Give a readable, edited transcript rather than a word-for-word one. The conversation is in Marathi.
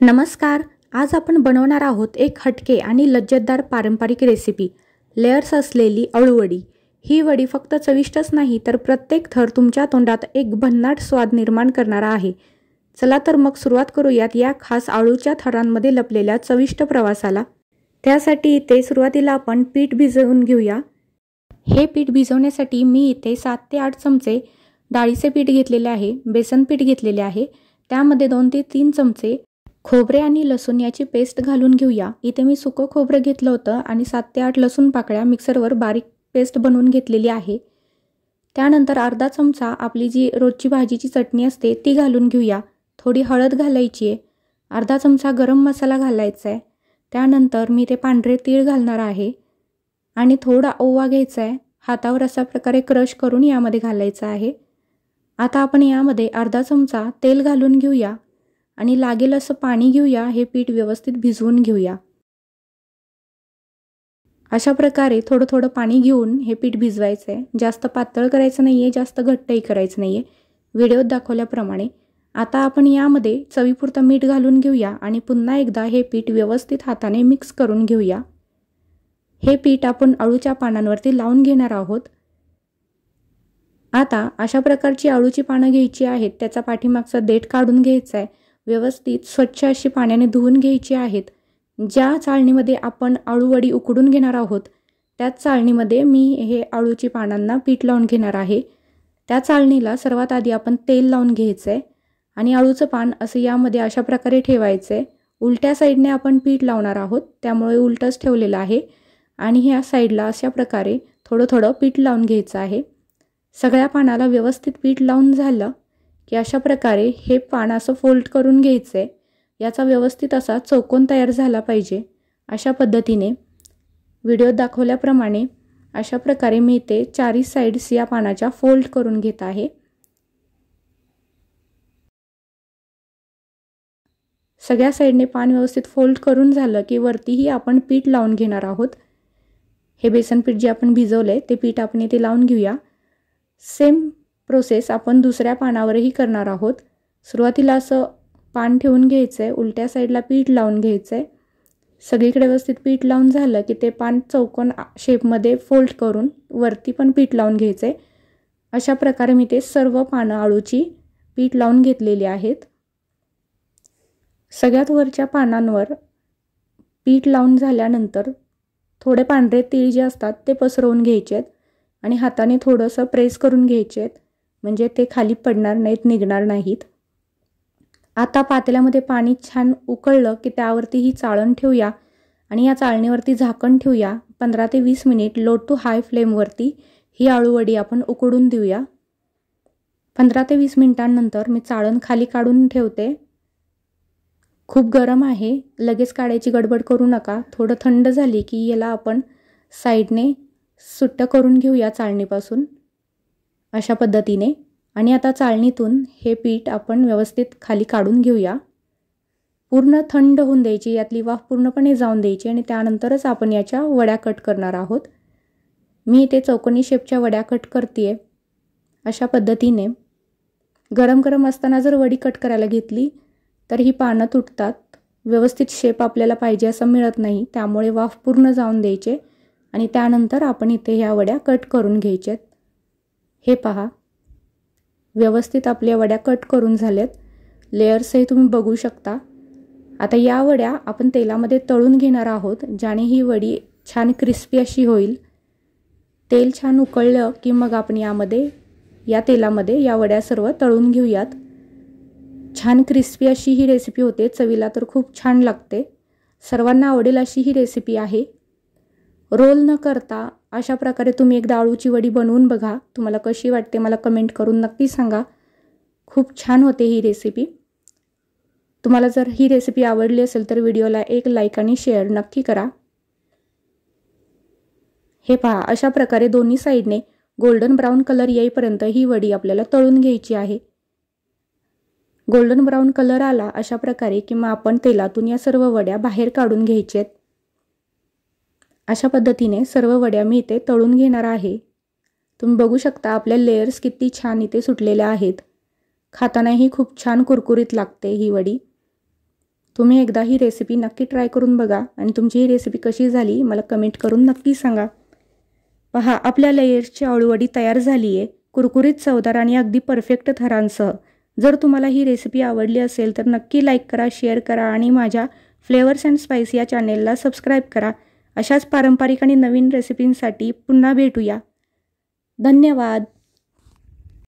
नमस्कार. आज आपण बनवणार आहोत एक हटके आणि लज्जतदार पारंपरिक रेसिपी, लेयर्स असलेली अळूवडी। ही वडी फक्त चविष्टच नाही तर प्रत्येक थर तुमच्या तोंडात एक भन्नाट स्वाद निर्माण करणारा आहे। चला तर मग सुरुवात करूयात या खास अळूच्या थरांमध्ये लपलेल्या चविष्ट प्रवासाला। त्यासाठी इथे सुरुवातीला आपण पीठ भिजवून घेऊया। हे पीठ भिजवण्यासाठी मी इथे 7 ते 8 चमचे डाळीचे पीठ घेतलेले आहे, बेसन पीठ घेतलेले आहे। त्यामध्ये 2 ते 3 चमचे खोबरे आणि लसूण याची पेस्ट घालून घेऊया। इथे मी सुकं खोबरं घेतलं होतं आणि 7 ते 8 लसूण पाकळ्या मिक्सरवर बारीक पेस्ट बनवून घेतलेली आहे। त्यानंतर अर्धा चमचा आपली जी रोजची भाजीची चटणी असते ती घालून घेऊया। थोडी हळद घालायची आहे, अर्धा चमचा गरम मसाला घालायचा आहे। त्यानंतर मी ते पांढरे तीळ घालणार आहे आणि थोडा ओवा घ्यायचा आहे, हातावर अशा प्रकारे क्रश करून यामध्ये घालायचा आहे। आता आपण यामध्ये अर्धा चमचा तेल घालून घेऊया आणि लागेल असं पाणी घेऊया। हे पीठ व्यवस्थित भिजवून घेऊया। अशा प्रकारे थोडं थोडं पाणी घेऊन हे पीठ भिजवायचं आहे। जास्त पातळ करायचं नाहीये, जास्त घट्टही करायचं नाहीये, व्हिडिओत दाखवल्याप्रमाणे। आता आपण यामध्ये चवीपुरतं मीठ घालून घेऊया आणि पुन्हा एकदा हे पीठ व्यवस्थित हाताने मिक्स करून घेऊया। हे पीठ आपण अळूच्या पानांवरती लावून घेणार आहोत। आता अशा प्रकारची अळूची पानं घ्यायची आहेत, त्याचा पाठीमागचा देठ काढून घ्यायचा आहे। व्यवस्थित स्वच्छ अशी पाण्याने धुवून घ्यायची आहेत। ज्या चाळणीमध्ये आपण अळूवडी उकडून घेणार आहोत त्याच चाळणीमध्ये मी हे अळूची पानांना पीठ लावून घेणार आहे। त्या चाळणीला सर्वात आधी आपण तेल लावून घ्यायचं आहे आणि अळूचं पान असं यामध्ये अशा प्रकारे ठेवायचं आहे। उलट्या साईडने आपण पीठ लावणार आहोत, त्यामुळे उलटच ठेवलेलं आहे आणि ह्या साईडला अशा प्रकारे थोडं थोडं पीठ लावून घ्यायचं आहे। सगळ्या पानाला व्यवस्थित पीठ लावून झालं की अशा प्रकारे हे पान असं फोल्ड करून घ्यायचं आहे। याचा व्यवस्थित असा चौकोन तयार झाला पाहिजे। अशा पद्धतीने व्हिडिओत दाखवल्याप्रमाणे अशा प्रकारे मी ते चारही साइड्स या पानाच्या फोल्ड करून घेत आहे। सगळ्या साइडने पान व्यवस्थित फोल्ड करून झालं की वरतीही आपण पीठ लावून घेणार आहोत। हे बेसन पीठ जे आपण भिजवलंय ते पीठ आपण इथे लावून घेऊया। सेम प्रोसेस आपण दुसऱ्या पानावरही करणार आहोत। सुरुवातीला असं पान ठेवून घ्यायचं आहे, उलट्या साईडला पीठ लावून घ्यायचं आहे। सगळीकडे व्यवस्थित पीठ लावून झालं की ते पान चौकोन शेपमध्ये फोल्ड करून वरती पण पीठ लावून घ्यायचं आहे। अशा प्रकारे मी ते सर्व पानं अळूची पीठ लावून घेतलेली आहेत। सगळ्यात वरच्या पानांवर पीठ लावून झाल्यानंतर थोडे पांढरे तीळ जे असतात ते पसरवून घ्यायचे आहेत आणि हाताने थोडंसं प्रेस करून घ्यायचे आहेत, म्हणजे ते खाली पडणार नाहीत, निघणार नाहीत। आता पातेल्यामध्ये पाणी छान उकळलं की त्यावरती ही चाळण ठेवूया आणि या चाळणीवरती झाकण ठेवूया। 15 ते 20 मिनिट लो टू हाय फ्लेमवरती ही अळूवडी आपण उकडून देऊया। 15 ते 20 मिनिटांनंतर मी चाळण खाली काढून ठेवते। खूप गरम आहे, लगेच काढायची गडबड करू नका। थोडं थंड झाली की याला आपण साईडने सुट्ट करून घेऊया चाळणीपासून अशा पद्धतीने। आणि आता चाळणीतून हे पीठ आपण व्यवस्थित खाली काढून घेऊया। पूर्ण थंड होऊन द्यायची, यातली वाफ पूर्णपणे जाऊन द्यायची आणि त्यानंतरच आपण याच्या वड्या कट करणार आहोत। मी इथे चौकोनी शेपच्या वड्या कट करतेय अशा पद्धतीने। गरम गरम असताना जर वडी कट करायला घेतली तर ही पानं तुटतात, व्यवस्थित शेप आपल्याला पाहिजे असं मिळत नाही, त्यामुळे वाफ पूर्ण जाऊन द्यायचे आणि त्यानंतर आपण इथे ह्या वड्या कट करून घ्यायच्यात। हे पहा, व्यवस्थित आपल्या वड्या कट करून झालेत। लेयर्सही तुम्ही बघू शकता। आता या वड्या आपण तेलामध्ये तळून घेणार आहोत, ज्याने ही वडी छान क्रिस्पी अशी होईल। तेल छान उकळलं की मग आपण या तेलामध्ये या वड्या सर्व तळून घेऊयात। छान क्रिस्पी अशी ही रेसिपी होते, चवीला तर खूप छान लागते। सर्वांना आवडेल अशी ही रेसिपी आहे। रोल न करता अशा प्रकारे तुम्ही एकदा अळूची वडी बनवून बघा, तुम्हाला कशी वाटते मला कमेंट करून नक्की सांगा। खूप छान होते ही रेसिपी। तुम्हाला जर ही रेसिपी आवडली असेल तर व्हिडिओला एक लाईक आणि शेअर नक्की करा। हे पहा, अशा प्रकारे दोन्ही साइडने गोल्डन ब्राउन कलर येईपर्यंत ही वडी आपल्याला तळून घ्यायची आहे। गोल्डन ब्राउन कलर आला अशा प्रकारे की मग आपण तेलातून या सर्व वड्या बाहेर काढून घ्यायच्यात। अशा पद्धतीने सर्व वड्या मी इथे तळून घेणार आहे। तुम्ही बघू शकता आपल्या लेयर्स किती छान इथे सुटलेल्या आहेत। खातानाही खूप छान कुरकुरीत लागते ही वडी। तुम्ही एकदा ही रेसिपी नक्की ट्राय करून बघा आणि तुमची ही रेसिपी कशी झाली मला कमेंट करून नक्की सांगा. पहा, आपल्या लेयर्सची अळूवडी तयार झाली आहे, कुरकुरीत, चवदार आणि अगदी परफेक्ट थरांसह. जर तुम्हाला ही रेसिपी आवडली असेल तर नक्की लाईक करा, शेअर करा आणि माझ्या फ्लेवर्स अँड स्पाइस या चॅनेलला सबस्क्राईब करा. अशाच पारंपरिक आणि नवीन रेसिपींसाठी पुन्हा भेटूया. धन्यवाद.